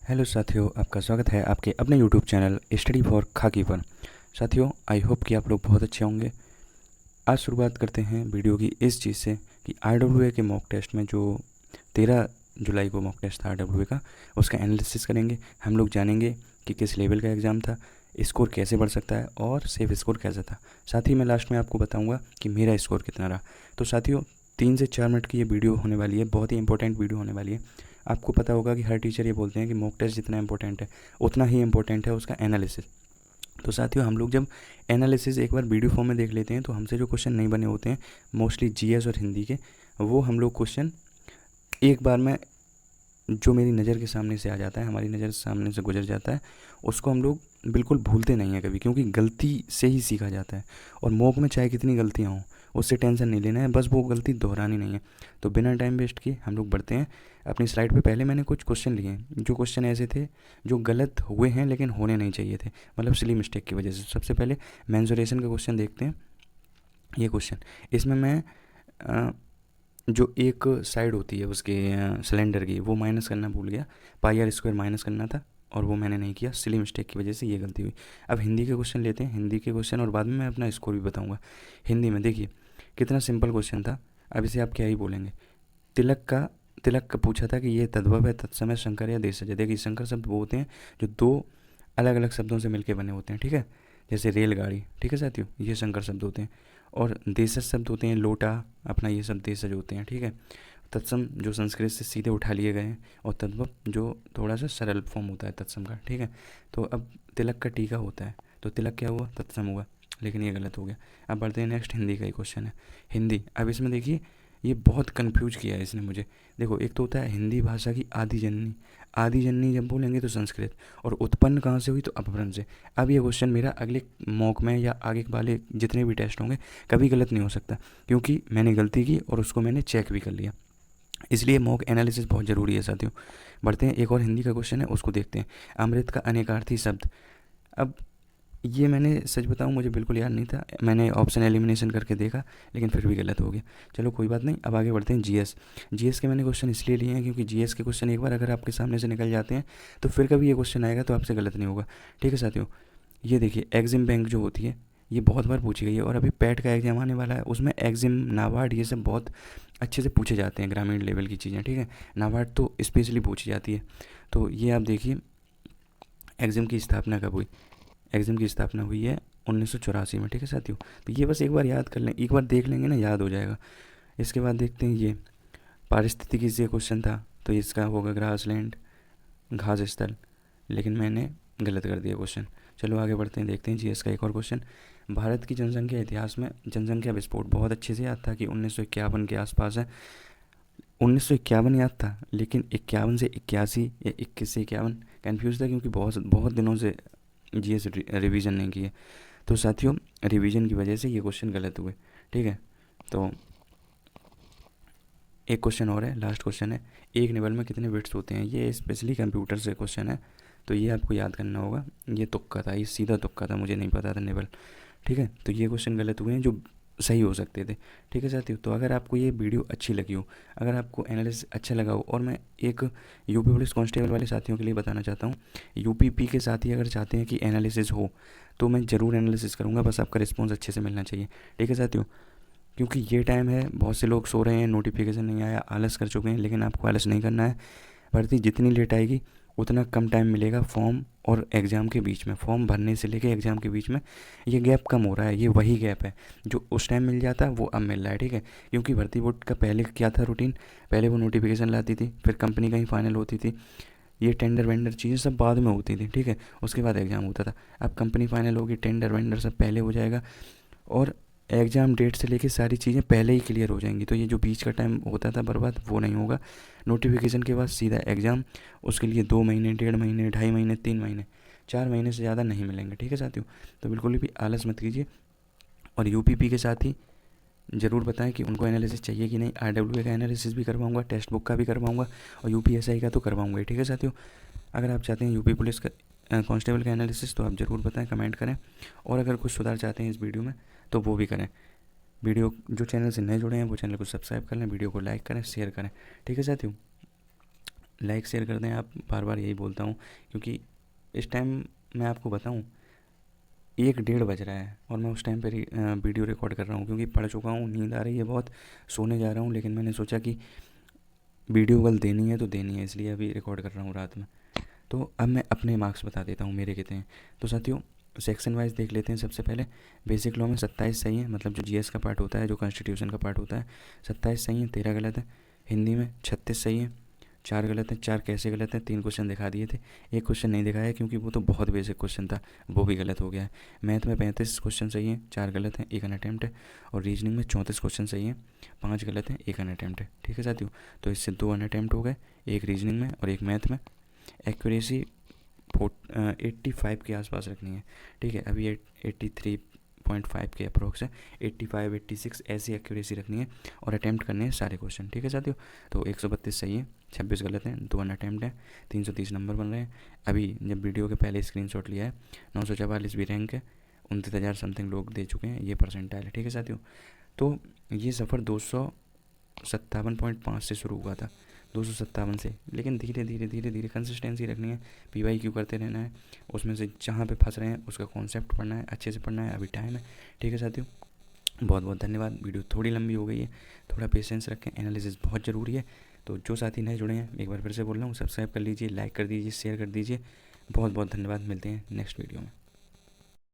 Hello साथियों, आपका स्वागत है आपके अपने यूट्यूब चैनल स्टडी फॉर खाकी पर। साथियों, आई होप कि आप लोग बहुत अच्छे होंगे। आज शुरुआत करते हैं वीडियो की इस चीज़ से कि आरडब्ल्यूए के मॉक टेस्ट में जो 13 जुलाई को मॉक टेस्ट था आरडब्ल्यूए का, उसका एनालिसिस करेंगे। हम लोग जानेंगे कि किस लेवल का एग्ज़ाम था, स्कोर कैसे बढ़ सकता है और सेफ स्कोर कैसा था। साथ ही मैं लास्ट में आपको बताऊँगा कि मेरा स्कोर कितना रहा। तो साथियों, 3 से 4 मिनट की ये वीडियो होने वाली है, बहुत ही इंपॉर्टेंट वीडियो होने वाली है। आपको पता होगा कि हर टीचर ये बोलते हैं कि मॉक टेस्ट जितना इंपॉर्टेंट है उतना ही इंपॉर्टेंट है उसका एनालिसिस। तो साथियों, हम लोग जब एनालिसिस एक बार वीडियो फॉर्म में देख लेते हैं तो हमसे जो क्वेश्चन नहीं बने होते हैं, मोस्टली जीएस और हिंदी के, वो हम लोग क्वेश्चन एक बार में जो मेरी नज़र के सामने से आ जाता है, हमारी नज़र के सामने से गुजर जाता है, उसको हम लोग बिल्कुल भूलते नहीं हैं कभी, क्योंकि गलती से ही सीखा जाता है। और मॉक में चाहे कितनी गलतियाँ हों, उससे टेंशन नहीं लेना है, बस वो गलती दोहरानी नहीं है। तो बिना टाइम वेस्ट किए हम लोग बढ़ते हैं अपनी स्लाइड पे। पहले मैंने कुछ क्वेश्चन लिए हैं, जो क्वेश्चन ऐसे थे जो गलत हुए हैं लेकिन होने नहीं चाहिए थे, मतलब सिली मिस्टेक की वजह से। सबसे पहले मेंसुरेशन का क्वेश्चन देखते हैं। ये क्वेश्चन, इसमें मैं जो एक साइड होती है उसके सिलेंडर की, वो माइनस करना भूल गया। पाई आर स्क्वायर माइनस करना था और वो मैंने नहीं किया, सिली मिस्टेक की वजह से ये गलती हुई। अब हिंदी के क्वेश्चन लेते हैं, हिंदी के क्वेश्चन, और बाद में मैं अपना स्कोर भी बताऊंगा। हिंदी में देखिए कितना सिंपल क्वेश्चन था। अब इसे आप क्या ही बोलेंगे। तिलक का पूछा था कि ये तद्भव है, तत्समय, शंकर या देशज। देखिए, शंकर शब्द वो होते हैं जो दो अलग अलग शब्दों से मिलके बने होते हैं, ठीक है। जैसे रेलगाड़ी, ठीक है साथियों, ये शंकर शब्द होते हैं। और देशज शब्द होते हैं लोटा, अपना, ये सब देशज होते हैं, ठीक है। तत्सम जो संस्कृत से सीधे उठा लिए गए हैं, और तद्भव जो थोड़ा सा सरल फॉर्म होता है तत्सम का, ठीक है। तो अब तिलक का टीका होता है, तो तिलक क्या हुआ, तत्सम हुआ, लेकिन ये गलत हो गया। अब बढ़ते हैं नेक्स्ट, हिंदी का ही क्वेश्चन है। हिंदी, अब इसमें देखिए ये बहुत कन्फ्यूज किया है इसने मुझे। देखो, एक तो होता है हिंदी भाषा की आदि जननी। आदि जननी जब बोलेंगे तो संस्कृत, और उत्पन्न कहाँ से हुई, तो अपभ्रंश से। अब ये क्वेश्चन मेरा अगले मॉक में या आगे वाले जितने भी टेस्ट होंगे कभी गलत नहीं हो सकता, क्योंकि मैंने गलती की और उसको मैंने चेक भी कर लिया। इसलिए मॉक एनालिसिस बहुत ज़रूरी है साथियों। बढ़ते हैं, एक और हिंदी का क्वेश्चन है, उसको देखते हैं। अमृत का अनेकार्थी शब्द। अब ये मैंने सच बताऊं, मुझे बिल्कुल याद नहीं था, मैंने ऑप्शन एलिमिनेशन करके देखा, लेकिन फिर भी गलत हो गया। चलो कोई बात नहीं, अब आगे बढ़ते हैं। जीएस, जीएस के मैंने क्वेश्चन इसलिए लिए हैं क्योंकि जीएस के क्वेश्चन एक बार अगर आपके सामने से निकल जाते हैं तो फिर कभी ये क्वेश्चन आएगा तो आपसे गलत नहीं होगा, ठीक है साथियों। ये देखिए, एग्जिम बैंक जो होती है, ये बहुत बार पूछी गई है, और अभी पैट का एग्जाम आने वाला है, उसमें एग्जिम, नाबार्ड, ये सब बहुत अच्छे से पूछे जाते हैं, ग्रामीण लेवल की चीज़ें, ठीक है। नाबार्ड तो स्पेशली पूछी जाती है। तो ये आप देखिए, एग्जिम की स्थापना कब हुई। एग्जिम की स्थापना हुई है 1984 में, ठीक है साथियों। तो ये बस एक बार याद कर लें, एक बार देख लेंगे ना, याद हो जाएगा। इसके बाद देखते हैं, ये पारिस्थितिकी से क्वेश्चन था, तो इसका होगा ग्रासलैंड, घास स्थल, लेकिन मैंने गलत कर दिया क्वेश्चन। चलो आगे बढ़ते हैं, देखते हैं जीएस का एक और क्वेश्चन। भारत की जनसंख्या इतिहास में जनसंख्या विस्फोट, बहुत अच्छे से याद था कि 1951 के आसपास है। 1951 याद था, लेकिन 51 से 81 या 21 से 51 कन्फ्यूज़ था, क्योंकि बहुत बहुत दिनों से जीएस रिवीजन नहीं किए। तो साथियों, रिवीजन की वजह से ये क्वेश्चन गलत हुए, ठीक है। तो एक क्वेश्चन और है, लास्ट क्वेश्चन है। एक निबल में कितने बिट्स होते हैं, ये स्पेशली कंप्यूटर से क्वेश्चन है, तो ये आपको याद करना होगा। ये तुक्का था, ये सीधा तुक्का था, मुझे नहीं पता था निबल, ठीक है। तो ये क्वेश्चन गलत हुए हैं जो सही हो सकते थे, ठीक है साथियों। तो अगर आपको ये वीडियो अच्छी लगी हो, अगर आपको एनालिसिस अच्छा लगा हो, और मैं एक यूपी पुलिस कांस्टेबल वाले साथियों के लिए बताना चाहता हूँ, यूपीपी के साथी अगर चाहते हैं कि एनालिसिस हो तो मैं ज़रूर एनालिसिस करूँगा, बस आपका रिस्पॉन्स अच्छे से मिलना चाहिए, ठीक है साथियों। क्योंकि ये टाइम है, बहुत से लोग सो रहे हैं, नोटिफिकेशन नहीं आया, आलस कर चुके हैं, लेकिन आपको आलस नहीं करना है। भर्ती जितनी लेट आएगी उतना कम टाइम मिलेगा फॉर्म और एग्ज़ाम के बीच में, फॉर्म भरने से लेके एग्ज़ाम के बीच में ये गैप कम हो रहा है। ये वही गैप है जो उस टाइम मिल जाता, वो अब मिल रहा है, ठीक है। क्योंकि भर्ती बोर्ड का पहले क्या था रूटीन, पहले वो नोटिफिकेशन लाती थी, फिर कंपनी कहीं फाइनल होती थी, ये टेंडर वेंडर चीज़ें सब बाद में होती थी, ठीक है। उसके बाद एग्ज़ाम होता था। अब कंपनी फाइनल होगी, टेंडर वेंडर सब पहले हो जाएगा, और एग्ज़ाम डेट से लेके सारी चीज़ें पहले ही क्लियर हो जाएंगी। तो ये जो बीच का टाइम होता था बर्बाद, वो नहीं होगा। नोटिफिकेशन के बाद सीधा एग्ज़ाम, उसके लिए 2 महीने, 1.5 महीने, 2.5 महीने, 3 महीने, 4 महीने से ज़्यादा नहीं मिलेंगे, ठीक है साथियों। तो बिल्कुल भी आलस मत कीजिए। और यूपीपी के साथ ही ज़रूर बताएं कि उनको एनालिसिस चाहिए कि नहीं। आरडब्ल्यूए का एनालिसिस भी करवाऊंगा, टेक्स्ट बुक का भी करवाऊंगा, और यूपीएसआई का तो करवाऊंगा ही, ठीक है साथियों। अगर आप चाहते हैं यूपी पुलिस का कांस्टेबल का एनालिसिस, तो आप ज़रूर बताएं, कमेंट करें। और अगर कुछ सुधार चाहते हैं इस वीडियो में तो वो भी करें। वीडियो जो चैनल से नए जुड़े हैं वो चैनल को सब्सक्राइब कर लें, वीडियो को लाइक करें, शेयर करें, ठीक है साथियों। लाइक शेयर कर दें आप, बार बार यही बोलता हूँ, क्योंकि इस टाइम मैं आपको बताऊँ 1 डेढ़ बज रहा है और मैं उस टाइम पर वीडियो रिकॉर्ड कर रहा हूँ, क्योंकि पढ़ चुका हूँ, नींद आ रही है बहुत, सोने जा रहा हूँ। लेकिन मैंने सोचा कि वीडियो कल देनी है तो देनी है, इसलिए अभी रिकॉर्ड कर रहा हूँ रात में। तो अब मैं अपने मार्क्स बता देता हूँ मेरे कितने हैं। तो साथियों सेक्शन वाइज देख लेते हैं। सबसे पहले बेसिक लॉ में 27 सही है, मतलब जो जीएस का पार्ट होता है, जो कॉन्स्टिट्यूशन का पार्ट होता है, 27 सही है, 13 गलत है। हिंदी में 36 सही है, 4 गलत है। 4 कैसे गलत है, 3 क्वेश्चन दिखा दिए थे, एक क्वेश्चन नहीं दिखाया क्योंकि वो तो बहुत बेसिक क्वेश्चन था, वो भी गलत हो गया है। मैथ में 35 क्वेश्चन सही है, 4 गलत हैं, 1 अनअटेम्प्ट है। और रीजनिंग में 34 क्वेश्चन सही है, 5 गलत हैं, 1 अनअटेम्प्ट है। ठीक है साथियों, तो इससे 2 अनअटेम्प्ट हो गए, एक रीजनिंग में और एक मैथ में। एक्यूरेसी 85 के आसपास रखनी है। ठीक है, अभी 83.5 के अप्रोक्स है, 85 86 ऐसी एक्यूरेसी रखनी है और अटैम्प्ट करने हैं सारे क्वेश्चन। ठीक है साथियों, तो 132 सही है, 26 गलत हैं, 2 अनअटेम्प्ट है, 330 नंबर बन रहे हैं। अभी जब वीडियो के पहले स्क्रीनशॉट लिया है, 944 भी रैंक है, 29,000 समथिंग लोग दे चुके हैं, ये परसेंटाइल है। ठीक है साथियों, तो ये सफ़र 257.5 से शुरू हुआ था, 257 से, लेकिन धीरे धीरे धीरे धीरे कंसिस्टेंसी रखनी है, PYQ करते रहना है, उसमें से जहाँ पे फंस रहे हैं उसका कॉन्सेप्ट पढ़ना है, अच्छे से पढ़ना है, अभी टाइम है। ठीक है साथियों, बहुत बहुत धन्यवाद। वीडियो थोड़ी लंबी हो गई है, थोड़ा पेशेंस रखें, एनालिसिस बहुत ज़रूरी है। तो जो साथी नए जुड़े हैं, एक बार फिर से बोल रहा हूँ, सब्सक्राइब कर लीजिए, लाइक कर दीजिए, शेयर कर दीजिए। बहुत बहुत धन्यवाद, मिलते हैं नेक्स्ट वीडियो में।